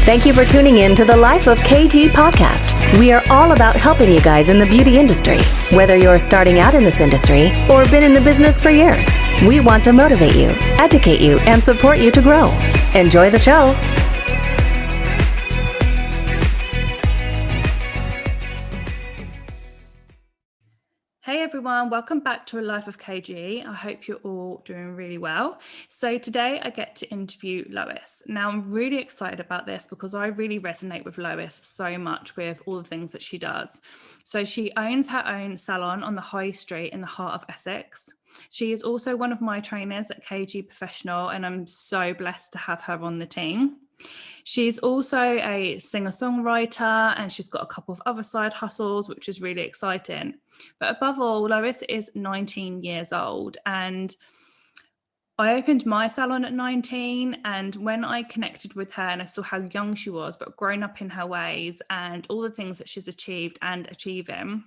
Thank you for tuning in to the Life of KG podcast. We are all about helping you guys in the beauty industry. Whether you're starting out in this industry or been in the business for years, we want to motivate you, educate you, and support you to grow. Enjoy the show. Hey everyone, welcome back to A Life of KG. I hope you're all doing really well. So today I get to interview Lois. Now I'm really excited about this because I really resonate with Lois so much with all the things that she does. So she owns her own salon on the high street in the heart of Essex. She is also one of my trainers at KG Professional, and I'm so blessed to have her on the team. She's also a singer-songwriter, and she's got a couple of other side hustles, which is really exciting. But above all, Lois is 19 years old, and I opened my salon at 19, and when I connected with her and I saw how young she was, but grown up in her ways and all the things that she's achieved and achieving,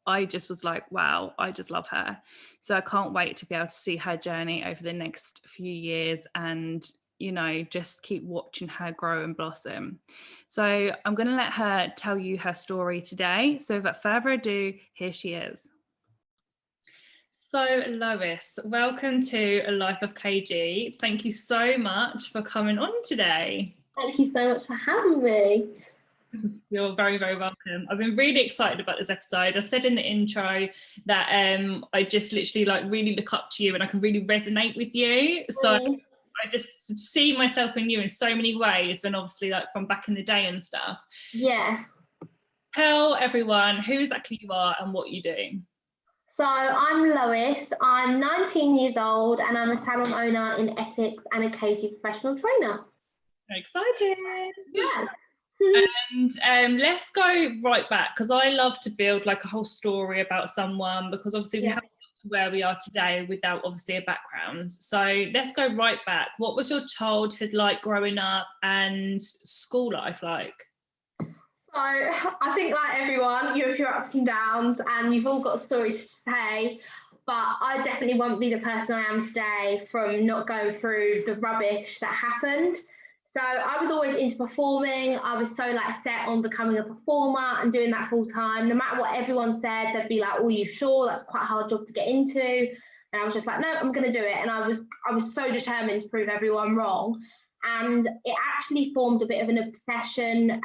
I just was like, wow, I just love her. So I can't wait to be able to see her journey over the next few years and, you know, just keep watching her grow and blossom. So I'm going to let her tell you her story today. So without further ado, here she is. So Lois, welcome to A Life of KG. Thank you so much for coming on today. Thank you so much for having me. You're very, very welcome. I've been really excited about this episode. I said in the intro that I just literally really look up to you and I can really resonate with you. So I just see myself in you in so many ways, and obviously from back in the day and stuff. Yeah. Tell everyone who exactly you are and what you do. So I'm Lois, I'm 19 years old and I'm a salon owner in Essex and a KG professional trainer. Exciting. Yeah. And let's go right back, because I love to build a whole story about someone, because obviously we haven't got to where we are today without obviously a background. So let's go right back. What was your childhood like growing up and school life like? So I think like everyone, you have your ups and downs and you've all got a story to say, but I definitely won't be the person I am today from not going through the rubbish that happened. So I was always into performing. I was so set on becoming a performer and doing that full time. No matter what everyone said, they'd be like, "Oh, you sure? That's quite a hard job to get into." And I was just like, "No, I'm going to do it." And I was so determined to prove everyone wrong. And it actually formed a bit of an obsession.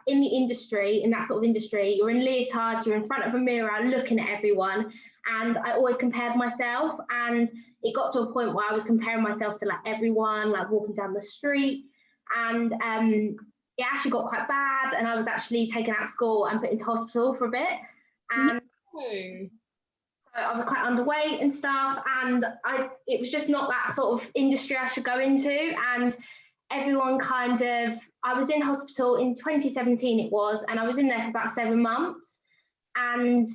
In the industry, in that sort of industry, you're in leotards, you're in front of a mirror looking at everyone. And I always compared myself, and it got to a point where I was comparing myself to everyone, walking down the street, and it actually got quite bad, and I was actually taken out of school and put into hospital for a bit, and so I was quite underweight and stuff, and it was just not that sort of industry I should go into, and everyone I was in hospital in 2017 it was, and I was in there for about 7 months, and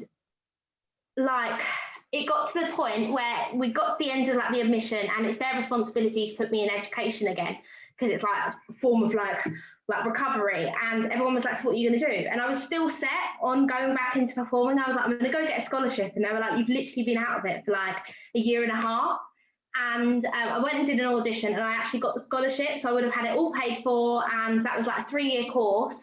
it got to the point where we got to the end of the admission, and it's their responsibility to put me in education again, because it's a form of recovery, and everyone was like, "So what are you going to do?" And I was still set on going back into performing. I was like, "I'm going to go get a scholarship," and they were like, "You've literally been out of it for a year and a half." And I went and did an audition, and I actually got the scholarship, so I would have had it all paid for, and that was a 3-year course.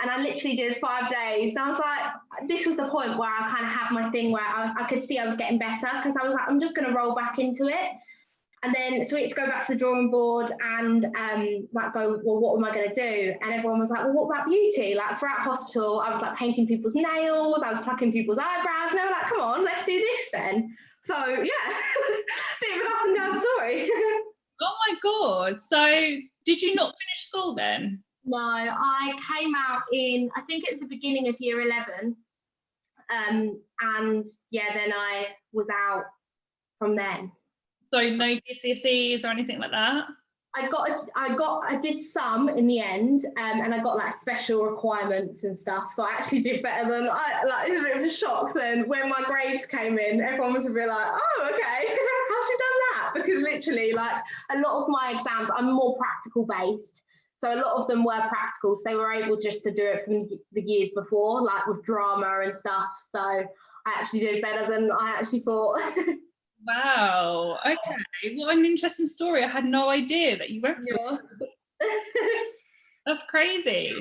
And I literally did 5 days. And I was like, this was the point where I kind of had my thing where I could see I was getting better, because I was like, I'm just going to roll back into it. And then so we had to go back to the drawing board and go, well, what am I going to do? And everyone was like, well, what about beauty? Throughout hospital, I was painting people's nails, I was plucking people's eyebrows, and they were like, come on, let's do this then. So yeah, bit of an up and down story. Oh my God. So did you not finish school then? No, I came out in, I think it's the beginning of year 11. And yeah, then I was out from then. So no GCSEs or anything like that? I did some in the end, and I got special requirements and stuff. So I actually did better than it was a bit of a shock then when my grades came in. Everyone was a bit like, oh, okay, how's she done that? Because literally a lot of my exams, I'm more practical based. So a lot of them were practical, so they were able just to do it from the years before, with drama and stuff. So I actually did better than I actually thought. Wow. Okay. What an interesting story. I had no idea that you went through. Yeah. That's crazy.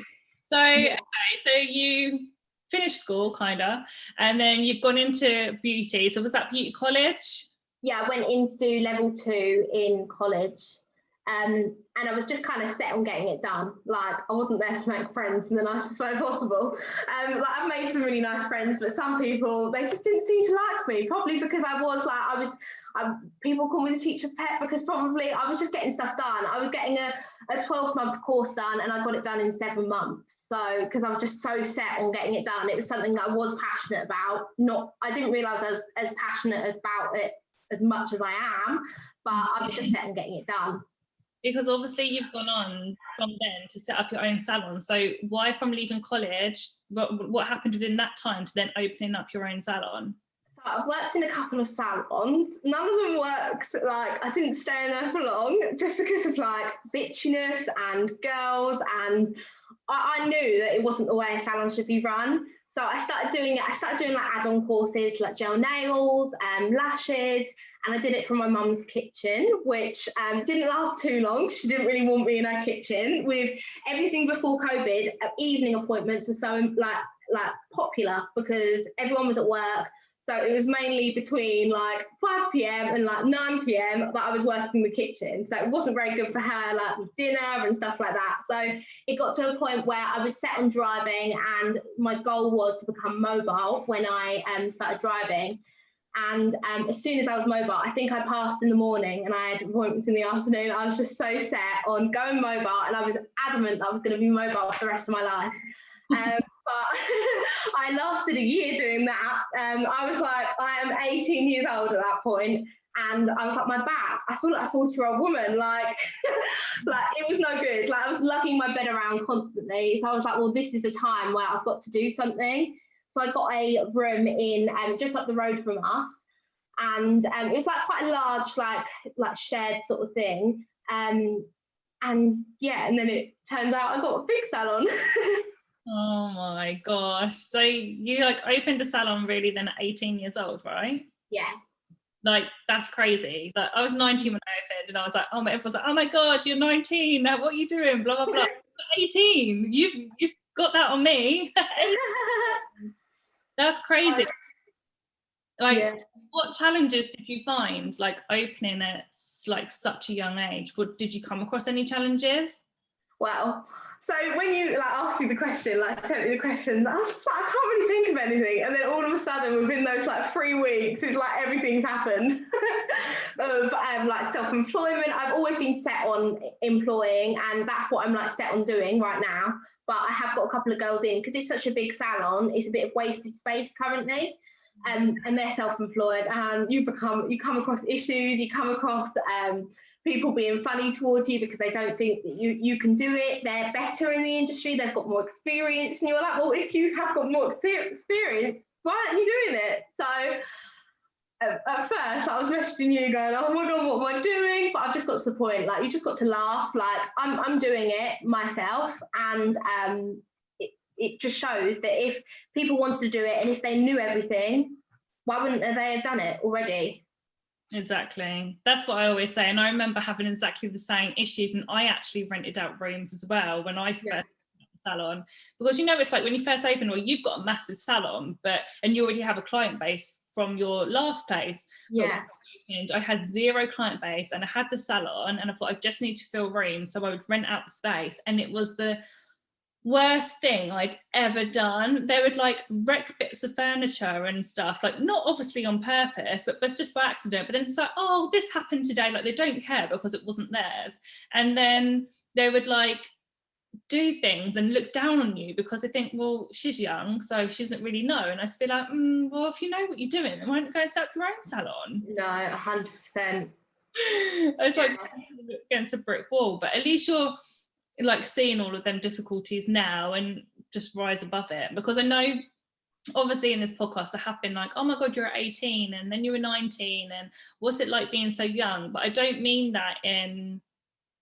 So, Yeah. okay, so you finished school, kinda, and then you've gone into beauty. So was that beauty college? Yeah, I went in to do level 2 in college. And I was just kind of set on getting it done. Like, I wasn't there to make friends in the nicest way possible. Like, I've made some really nice friends, but some people, they just didn't seem to like me. Probably because people call me the teacher's pet, because probably I was just getting stuff done. I was getting a 12-month course done, and I got it done in 7 months. So, because I was just so set on getting it done, it was something that I was passionate about. I didn't realise I was as passionate about it as much as I am, but I was just set on getting it done. Because obviously you've gone on from then to set up your own salon. So why, from leaving college, what happened within that time to then opening up your own salon? So I've worked in a couple of salons. None of them worked. Like, I didn't stay in there for long, just because of like bitchiness and girls, and I knew that it wasn't the way a salon should be run. So I started doing it. I started doing like add-on courses, like gel nails, lashes, and I did it from my mum's kitchen, which didn't last too long. She didn't really want me in her kitchen. With everything before COVID, evening appointments were so like popular because everyone was at work. So it was mainly between like 5 p.m. and like 9 p.m. that I was working in the kitchen. So it wasn't very good for her, like with dinner and stuff like that. So it got to a point where I was set on driving, and my goal was to become mobile when I started driving. And as soon as I was mobile, I think I passed in the morning and I had appointments in the afternoon. I was just so set on going mobile, and I was adamant that I was going to be mobile for the rest of my life. But I lasted a year doing that. I was like, I am 18 years old at that point, and I was like, my back, I feel like a 40-year-old woman. Like, like it was no good. Like, I was lugging my bed around constantly. So I was like, well, this is the time where I've got to do something. So I got a room in just up the road from us, and it was like quite a large, like shared sort of thing. And yeah, and then it turned out I got a big salon. Oh my gosh. So you like opened a salon really then at 18 years old, right? Yeah. Like, that's crazy. Like, I was 19 when I opened, and I was like, everyone's like, oh my God, you're 19. Now what are you doing? Blah, blah, blah. 18. You've got that on me. That's crazy. Like, yeah. What challenges did you find, like, opening at like such a young age? Did you come across any challenges? Well, so when you like asked me the question, like sent me the questions, I was just like, I can't really think of anything. And then all of a sudden, within those like 3 weeks, it's like everything's happened. Of like self-employment. I've always been set on employing, and that's what I'm like set on doing right now. But I have got a couple of girls in, because it's such a big salon. It's a bit of wasted space currently. And they're self-employed, and you come across issues, you come across people being funny towards you because they don't think that you can do it. They're better in the industry, they've got more experience, and you're like, well, if you have got more experience, why aren't you doing it? So at first I was messaging you going, oh my God, what am I doing? But I've just got to the point, like, you just got to laugh. Like, I'm doing it myself, and it just shows that if people wanted to do it, and if they knew everything, why wouldn't they have done it already? Exactly. That's what I always say. And I remember having exactly the same issues, and I actually rented out rooms as well when I first opened the salon, because it's like when you first open, well, you've got a massive salon, and you already have a client base from your last place. Yeah. I had zero client base, and I had the salon, and I thought I just need to fill rooms, so I would rent out the space, and it was the worst thing I'd ever done. They would like wreck bits of furniture and stuff, like not obviously on purpose, but just by accident. But then it's like, oh, this happened today. Like, they don't care because it wasn't theirs. And then they would like do things and look down on you because they think, well, she's young, so she doesn't really know. And I just be like, well, if you know what you're doing, then why don't you go and set up your own salon? No, 100%. It's like against a brick wall, but at least you're like seeing all of them difficulties now and just rise above it. Because I know obviously in this podcast I have been like, oh my God, you're 18 and then you were 19 and what's it like being so young? But I don't mean that in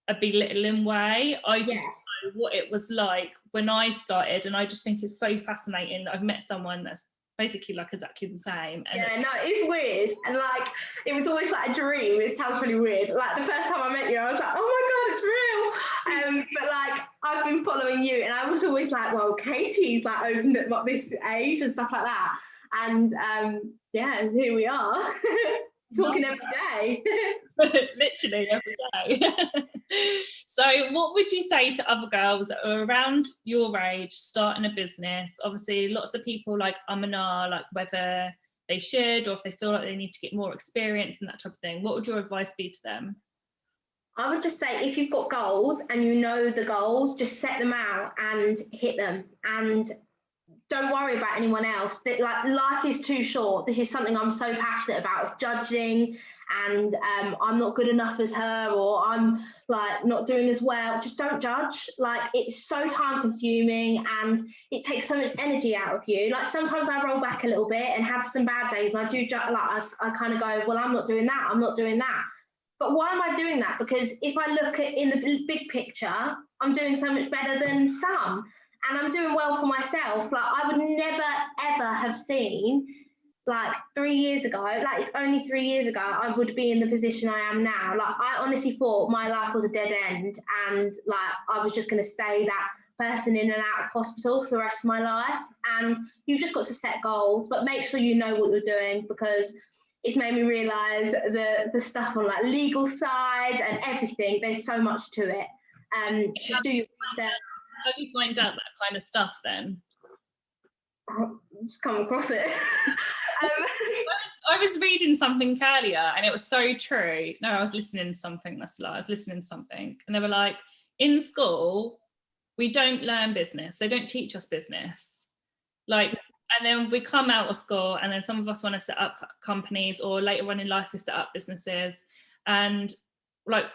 a belittling way. I just know what it was like when I started, and I just think it's so fascinating that I've met someone that's basically like exactly the same. And yeah, no, it's weird. And like, it was always like a dream. It sounds really weird. Like the first time I met you, I was like, oh my God, it's real. But like, I've been following you and I was always like, well, Katie's like opened at this age and stuff like that. And yeah, and here we are talking every day. Literally every day. So what would you say to other girls that are around your age starting a business? Obviously lots of people like and ah, like whether they should or if they feel like they need to get more experience and that type of thing. What would your advice be to them? I would just say if you've got goals and you know the goals, just set them out and hit them, and don't worry about anyone else. That like life is too short. This is something I'm so passionate about, judging, and I'm not good enough as her, or I'm like not doing as well. Just don't judge. Like it's so time consuming and it takes so much energy out of you. Like sometimes I roll back a little bit and have some bad days and I do like I kind of go, well, I'm not doing that, I'm not doing that. But why am I doing that? Because if I look at in the big picture, I'm doing so much better than some. And I'm doing well for myself. Like I would never, ever have seen like 3 years ago, like it's only 3 years ago, I would be in the position I am now. Like I honestly thought my life was a dead end and like I was just going to stay that person in and out of hospital for the rest of my life. And you've just got to set goals, but make sure you know what you're doing, because it's made me realise the stuff on like legal side and everything, there's so much to it. Just do your research. How do you find out that kind of stuff then? Just come across it. I was reading something earlier and it was so true. No, I was listening to something, that's a lie. I was listening to something and they were like, in school, we don't learn business. They don't teach us business. Like, and then we come out of school and then some of us want to set up companies, or later on in life we set up businesses. And like,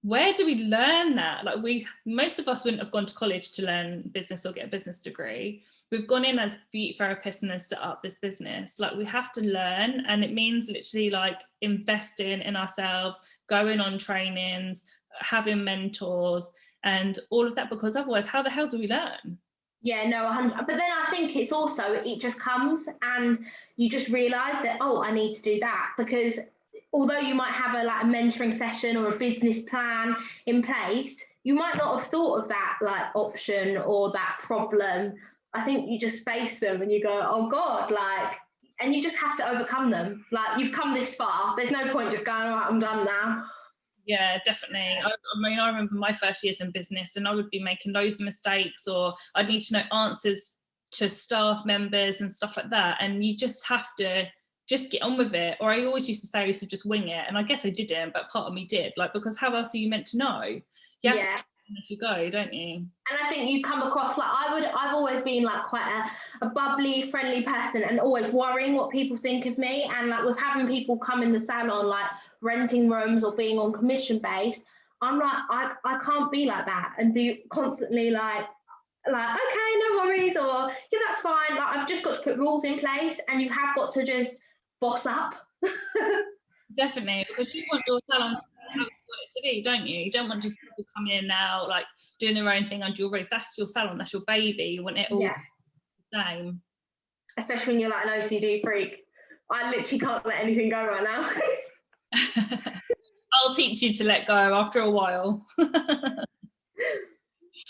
where do we learn that? Like most of us wouldn't have gone to college to learn business or get a business degree. We've gone in as beauty therapists and then set up this business. Like we have to learn, and it means literally like investing in ourselves, going on trainings, having mentors and all of that, because otherwise how the hell do we learn? Yeah, no, 100. But then I think it's also, it just comes and you just realise that, oh, I need to do that, because although you might have a mentoring session or a business plan in place, you might not have thought of that like option or that problem. I think you just face them and you go, oh God, like, and you just have to overcome them. Like you've come this far. There's no point just going, all right, I'm done now. Yeah, definitely. I mean, I remember my first years in business and I would be making loads of mistakes, or I'd need to know answers to staff members and stuff like that. And you just have to just get on with it. Or I always used to say I used to just wing it, and I guess I didn't, but part of me did, like, because how else are you meant to know? You have to as you go, don't you? And I think you come across like I've always been like quite a bubbly, friendly person, and always worrying what people think of me. And like with having people come in the salon, like renting rooms or being on commission based, I'm like, I can't be like that and be constantly like okay, no worries, or yeah, that's fine. Like I've just got to put rules in place, and you have got to just boss up. Definitely, because you want your salon to be how you want it to be, don't you? You don't want just people coming in now like doing their own thing under your roof. That's your salon, that's your baby. You want it all the same. Especially when you're like an OCD freak. I literally can't let anything go right now. I'll teach you to let go after a while.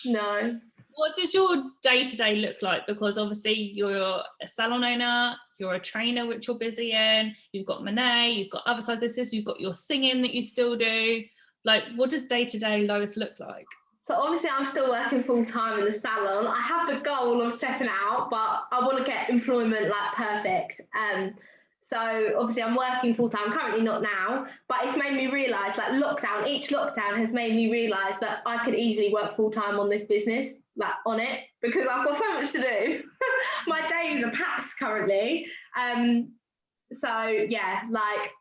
No. What does your day-to-day look like? Because obviously you're a salon owner, you're a trainer, which you're busy in, you've got Monet, you've got other side business, you've got your singing that you still do. Like, what does day-to-day Lois look like? So obviously I'm still working full-time in the salon. I have the goal of stepping out, but I want to get employment like perfect. So obviously I'm working full-time, currently not now, but it's made me realise like each lockdown has made me realise that I could easily work full-time on this business, like on it, because I've got so much to do. My days are packed currently. So yeah, like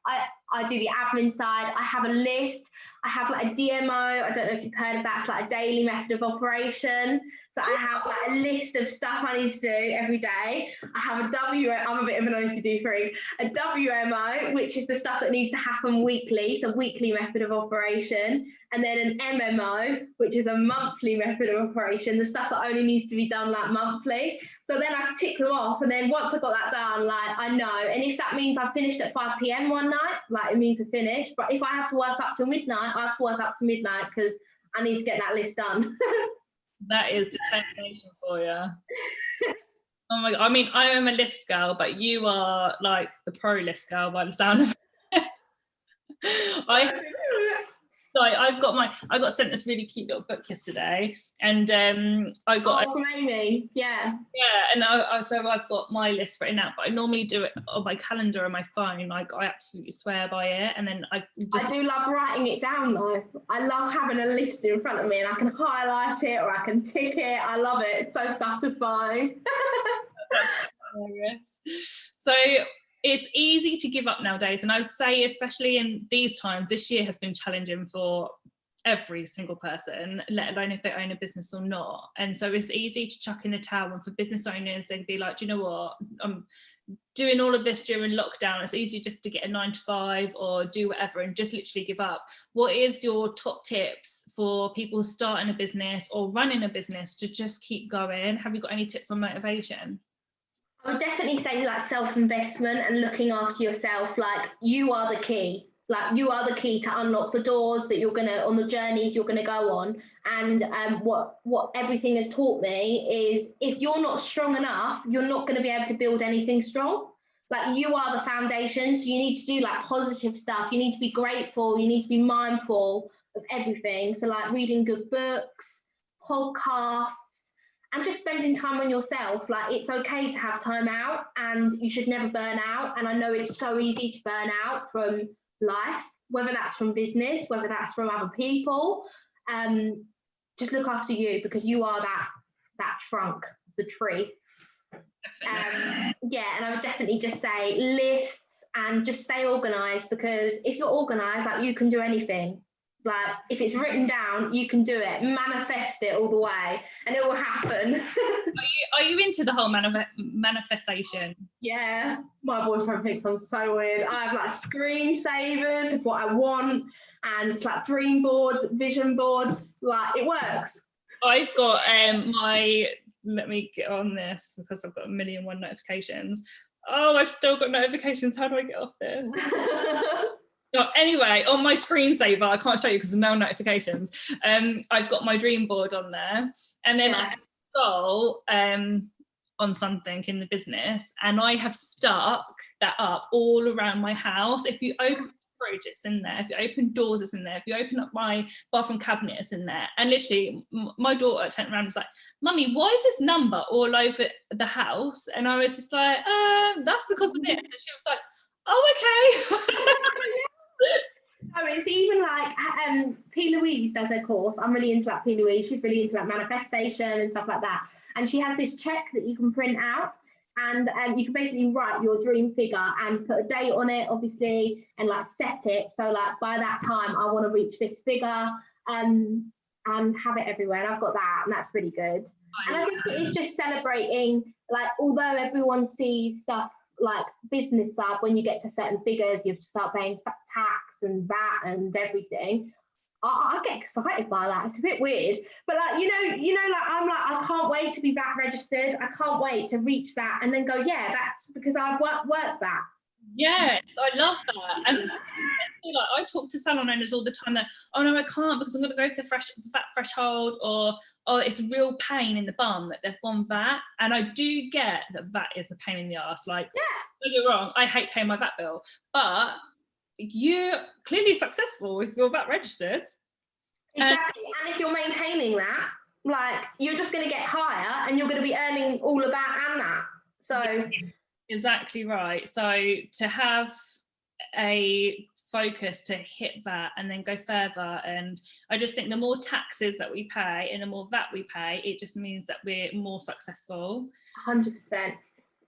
I do the admin side, I have a list, I have like a DMO. I don't know if you've heard of that. It's like a daily method of operation. So I have like a list of stuff I need to do every day. I have I'm a bit of an OCD freak. A WMO, which is the stuff that needs to happen weekly. So weekly method of operation. And then an MMO, which is a monthly method of operation. The stuff that only needs to be done like monthly. So then I tick them off. And then once I got that done, like I know. And if that means I finished at 5 p.m. one night, like it means I finished. But if I have to work up to midnight, I have to work up to midnight because I need to get that list done. That is determination for you. Oh my God. I mean, I am a list girl, but you are like the pro list girl by the sound of it. I got sent this really cute little book yesterday, and I got from Amy, yeah, and so I've got my list written out, but I normally do it on my calendar on my phone. Like I absolutely swear by it, and then I do love writing it down though. I love having a list in front of me, and I can highlight it or I can tick it. I love it. It's so satisfying. So it's easy to give up nowadays, and I would say especially in these times, this year has been challenging for every single person, let alone if they own a business or not. And so it's easy to chuck in the towel, and for business owners they'd be like, do you know what, I'm doing all of this during lockdown, it's easy just to get a 9 to 5 or do whatever and just literally give up. What is your top tips for people starting a business or running a business to just keep going? Have you got any tips on motivation? I would definitely say like self-investment and looking after yourself. Like you are the key. Like you are the key to unlock the doors that you're gonna, on the journeys you're gonna go on. And what everything has taught me is if you're not strong enough, you're not gonna be able to build anything strong. Like you are the foundation, so you need to do like positive stuff. You need to be grateful. You need to be mindful of everything. So like reading good books, podcasts, and just spending time on yourself. Like it's okay to have time out, and you should never burn out. And I know it's so easy to burn out from life, whether that's from business, whether that's from other people. Just look after you, because you are that trunk of the tree. Yeah, and I would definitely just say lists and just stay organised, because if you're organised, like you can do anything. Like if it's written down, you can do it. Manifest it all the way, and it will happen. Are you into the whole manifestation? Yeah, my boyfriend thinks I'm so weird. I have like screensavers of what I want, and it's like dream boards, vision boards. Like it works. I've got let me get on this because I've got 1,000,001 notifications. Oh, I've still got notifications. How do I get off this? No, anyway, on my screensaver, I can't show you because there's no notifications. I've got my dream board on there, and then I go on something in the business, and I have stuck that up all around my house. If you open the fridge, it's in there. If you open doors, it's in there. If you open up my bathroom cabinet, it's in there. And literally, my daughter turned around and was like, "Mummy, why is this number all over the house?" And I was just like, "That's because of this." And she was like, "Oh, okay." Oh, it's even like P. Louise does her course. I'm really into like P. Louise. She's really into like manifestation and stuff like that. And she has this check that you can print out, and you can basically write your dream figure and put a date on it, obviously, and like set it. So like by that time, I want to reach this figure, and have it everywhere. And I've got that, and that's really good. And I think it's just celebrating, like, although everyone sees stuff like business side, when you get to certain figures, you have to start paying tax and VAT and everything. I get excited by that. It's a bit weird, but like you know, like I'm like, I can't wait to be VAT registered. I can't wait to reach that, and then go, yeah, that's because I've worked that. Yes, I love that. And like I talk to salon owners all the time that, oh no, I can't because I'm going to go for the VAT threshold, or oh, it's a real pain in the bum that they've gone VAT. And I do get that VAT is a pain in the arse. Like, don't get me wrong, I hate paying my VAT bill, but you're clearly successful if you're VAT registered. Exactly, and if you're maintaining that, like you're just going to get higher, and you're going to be earning all of that and that. So. Yeah. Exactly right. So to have a focus to hit that and then go further, and I just think the more taxes that we pay and the more VAT we pay, it just means that we're more successful. 100%.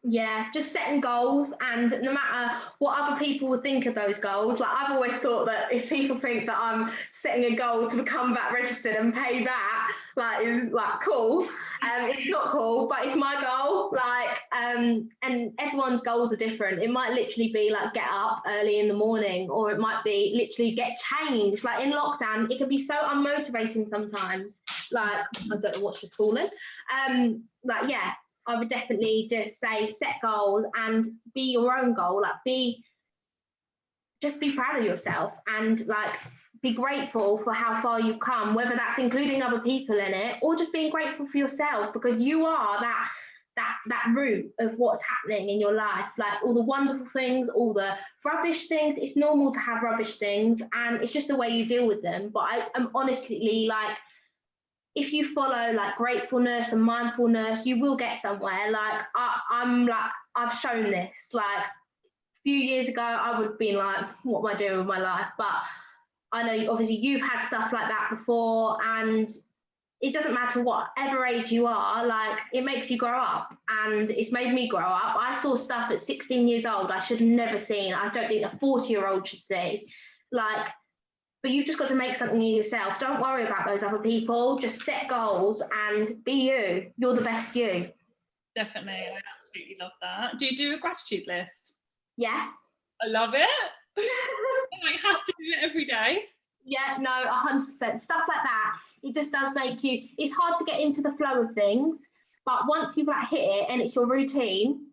Yeah, just setting goals, and no matter what other people will think of those goals, like I've always thought that if people think that I'm setting a goal to become VAT registered and pay VAT, like is like cool. It's not cool, but it's my goal. Like, and everyone's goals are different. It might literally be like get up early in the morning, or it might be literally get changed. Like in lockdown, it can be so unmotivating sometimes. Like I don't know what's just fallen. Like yeah. I would definitely just say set goals and be your own goal. Like just be proud of yourself, and like be grateful for how far you've come, whether that's including other people in it or just being grateful for yourself, because you are that root of what's happening in your life. Like all the wonderful things, all the rubbish things. It's normal to have rubbish things, and it's just the way you deal with them. But I am honestly like, if you follow like gratefulness and mindfulness, you will get somewhere. Like I'm like, I've shown this. Like a few years ago, I would have been like, what am I doing with my life? But I know obviously you've had stuff like that before, and it doesn't matter whatever age you are, like it makes you grow up, and it's made me grow up. I saw stuff at 16 years old I should have never seen. I don't think a 40-year-old should see. Like, but you've just got to make something of yourself. Don't worry about those other people. Just set goals and be you. You're the best you. Definitely. I absolutely love that. Do you do a gratitude list? Yeah. I love it. I have to do it every day. Yeah, no, 100%. Stuff like that. It just does make you, it's hard to get into the flow of things, but once you've like hit it and it's your routine,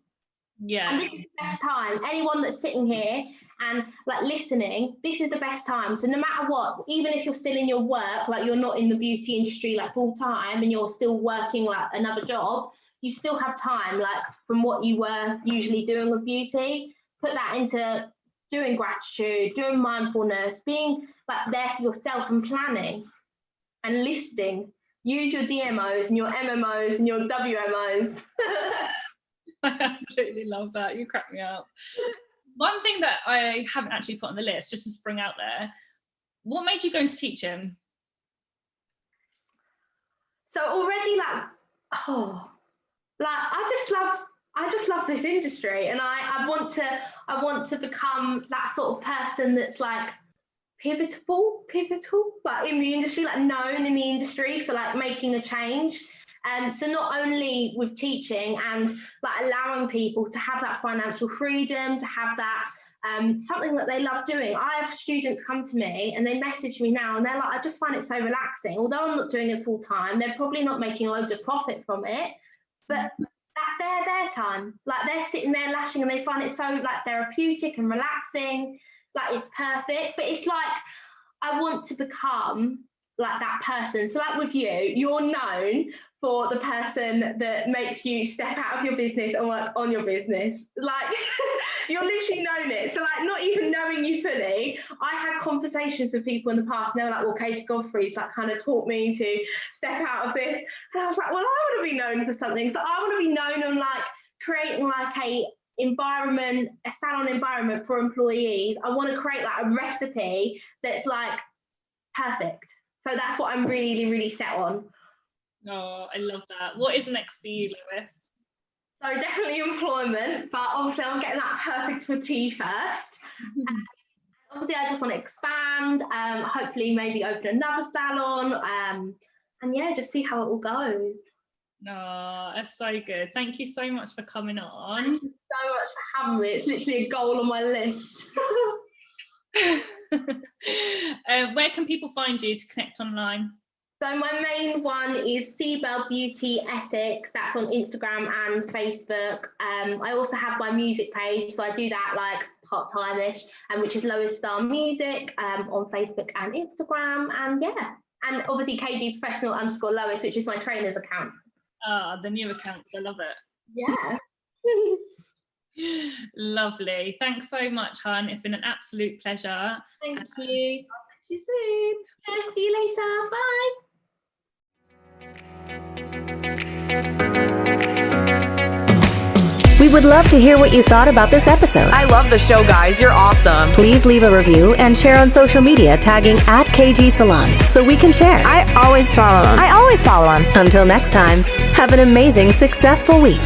yeah. And this is the best time. Anyone that's sitting here and like listening, this is the best time. So no matter what, even if you're still in your work, like you're not in the beauty industry like full time and you're still working like another job, you still have time, like from what you were usually doing with beauty, put that into doing gratitude, doing mindfulness, being like there for yourself and planning and listing. Use your DMOs and your MMOs and your WMOs. I absolutely love that. You crack me up. One thing that I haven't actually put on the list, just to spring out there, what made you go into teaching? So already I just love this industry, and I want to become that sort of person that's like pivotal like in the industry, like known in the industry for like making a change. So not only with teaching and like allowing people to have that financial freedom, to have that something that they love doing. I have students come to me and they message me now and they're like, I just find it so relaxing. Although I'm not doing it full time, they're probably not making loads of profit from it, but that's their time. Like they're sitting there lashing and they find it so like therapeutic and relaxing, like it's perfect. But it's like, I want to become like that person. So like with you, you're known for the person that makes you step out of your business and work on your business. Like you're literally known it. So like not even knowing you fully, I had conversations with people in the past and they were like, well, Katie Godfrey's like kind of taught me to step out of this. And I was like, well, I want to be known for something. So I want to be known on like creating like a salon environment for employees. I want to create like a recipe that's like perfect. So that's what I'm really, really set on. Oh, I love that. What is next for you, Lois? So definitely employment, but obviously I'm getting that perfect for tea first. Obviously I just want to expand, hopefully maybe open another salon, and yeah, just see how it all goes. No, that's so good. Thank you so much for coming on. Thank you so much for having me. It's literally a goal on my list. Where can people find you to connect online? So my main one is Seabell Beauty Essex. That's on Instagram and Facebook. I also have my music page, so I do that like part-time-ish, which is Lois Star Music on Facebook and Instagram. And yeah, and obviously KG Professional _Lois, which is my trainer's account. Ah, the new accounts. I love it. Yeah. Lovely. Thanks so much, hon. It's been an absolute pleasure. Thank you. I'll see you soon. Yeah, see you later. Bye. We would love to hear what you thought about this episode. I love the show, guys. You're awesome. Please leave a review and share on social media tagging @KG Salon so we can share. I always follow them. Until next time, have an amazing, successful week.